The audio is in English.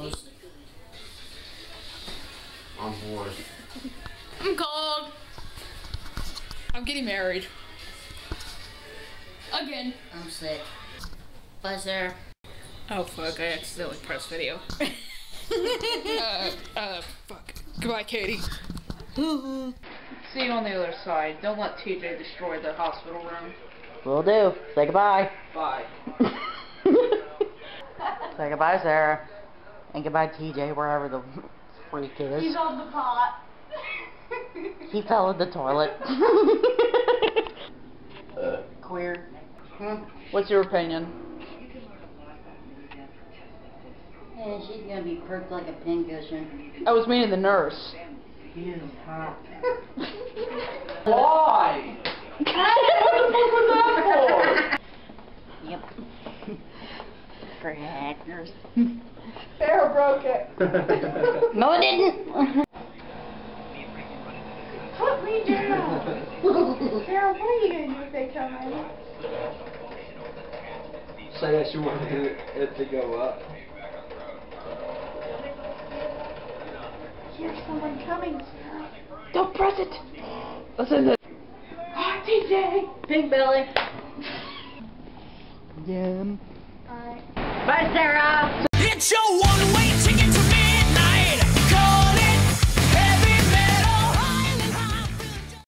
Toast. I'm bored. I'm cold. I'm getting married. Again. I'm sick. Bye, Sarah. Oh fuck, I accidentally pressed video. Fuck. Goodbye, Katie. See you on the other side. Don't let TJ destroy the hospital room. Will do. Say goodbye. Bye. Say goodbye, Sarah. And goodbye, TJ, wherever the freak is. He's on the pot. He fell in the toilet. Queer. What's your opinion? Yeah, she's gonna be perked like a pincushion. I was meaning the nurse. He is hot. Why? Yep. For hackers. Sarah broke it. No, it didn't. Put me down. Sarah, what are you gonna do if they come in? Say that you wanted it to go up. Here's someone coming, Sarah. Don't press it. Listen. Ah, TJ. Pink belly. Again. Alright. Bye, Sarah. It's your